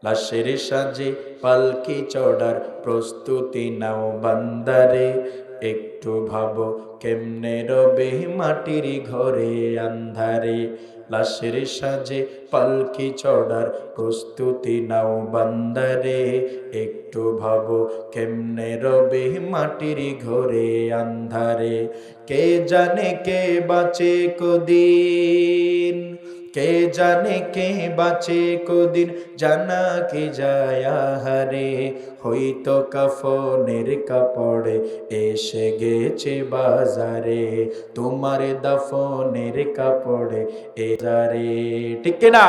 লাশের সাজে পালকি চড়ার প্রস্তুতি নাও বান্দারে, একটু ভাবো কেমনে রবে মাটির ঘরে আন্ধারে। লাশের সাজে পালকি চড়ার প্রস্তুতি নাও বান্দারে, একটু ভাবো কেমনে রবে মাটির ঘরে আন্ধারে। কে জানে কে বাঁচে কদিন, কে জানে কে বাঁচে কদিন, জানা কি যায় আহারে। হয়তো কাফনের কাপড়ে এসে গেছে বাজারে, তোমার দাফনের কাপড়ে এজারে। ঠিক না?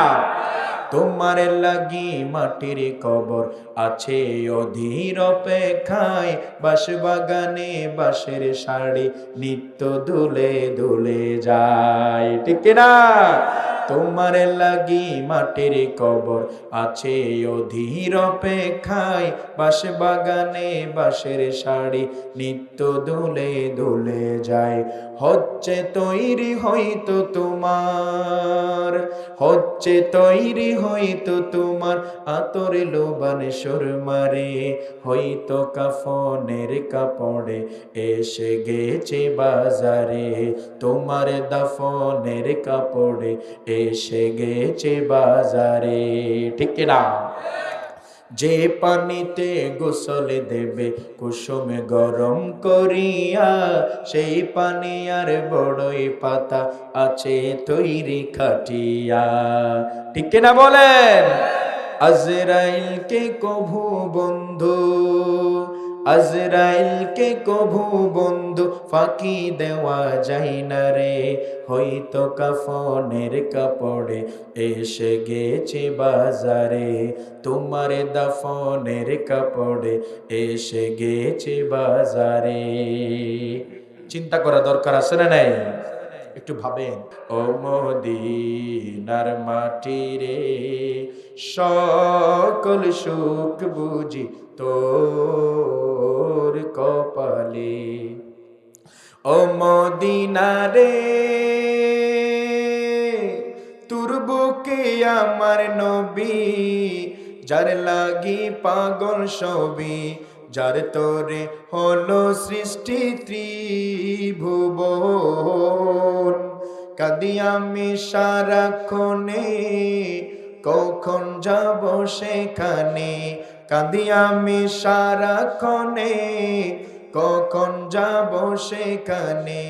তোমার লাগি মাটির কবর আছে অধীর অপেক্ষায়, বাঁশ বাগানে বাঁশের শাড়ি নিত্য দুলে দুলে যায়। ঠিক না? তোমার লাগি মাটির কবর আছে অধীর অপেক্ষায়, বাঁশ বাগানে বাঁশের শাড়ি নিত্য দুলে দুলে যায়। হচ্ছে তৈরি হয়তো তোমার, হচ্ছে তৈরি হয়তো তোমার আতর লোবান সুরমারে। হয়তো কাফনের কাপড়ে এসে গেছে বাজারে, তোমার দাফনের কাপড়ে এসে গেছে বাজারে। ঠিক না? যে পানিতে গোসল দেবে কুসুম গরম করিয়া, সেই পানি আর বড়ই পাতা আছে তৈরি খাটিয়া। ঠিক না বলেন? আজরাইলকে কভু বন্ধু, আজরাইলকে কভু বন্ধু ফাঁকি দেওয়া যায় না রে। হয়তো কাফনের কাপড়ে এসে গেছে বাজারে, তোমার দাফনের কাপড়ে এসে গেছে বাজারে। চিন্তা করা দরকার আছে না নাই? একটু ভাবেন। ও মদিনার মাটি রে, সকল সুখ বুঝি তোর কপালে। ও মদিনা রে, তোর বুকে আমার নবী, যার লাগি পাগল সবই, যার তোরে হলো সৃষ্টি ত্রিভুবন। কাঁদি আমি সারাক্ষণে, কখন যাব সেখানে। কাঁদি আমি সারাক্ষণে, কখন যাব সেখানে।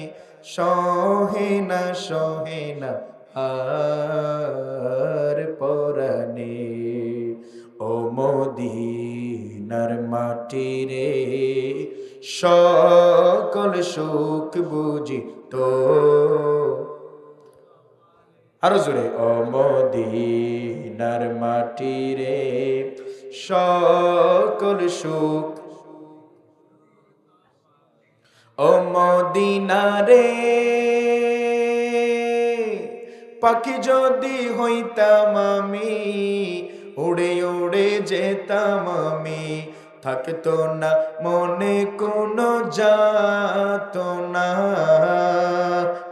সহে না সহে না আর পরানে। ও মদিনার মাটি রে, সকল সুখ বুঝি তো। আরো জোরে। ও মদিনার মাটি রে, সকল সুখ। ও মদিনা রে, পাখি যদি হইতাম আমি, উড়ে উড়ে যেতাম আমি। থাকতো না মনে কোনো যাতনা।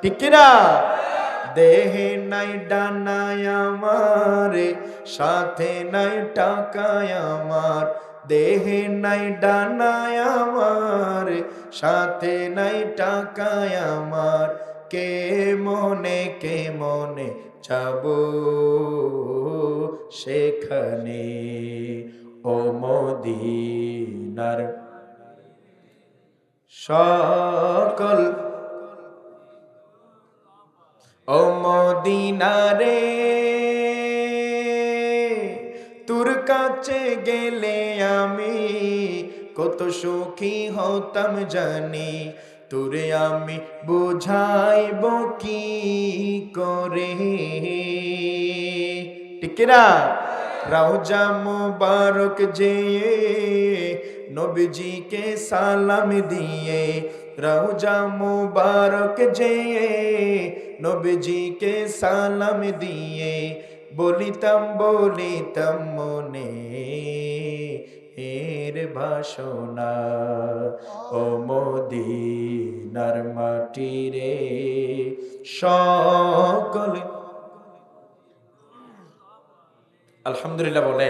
ঠিক না? দেহে নাই ডানায় আমার, সাথে নাই টাকায় আমার। দেহে নাই ডানায় আমার, সাথে নাই টাকায় আমার। কে মনে যাব সেখানে। ও মদিনার সকল। ও মদিনা রে, তোর কাছে গেলে আমি কত সুখী হতাম জানি। তোরে আমি বুঝাইব কি করে। ঠিক না? রওজা মুবারক যেয়ে নবীজিকে সালাম দিয়ে, রওজা মুবারক যেয়ে নবীজিকে সালাম দিয়ে, বলিতাম বলিতাম মনে এর ভাষণা। ও মদিনার মাটি রে, সকল। আলহামদুলিল্লাহ বলে।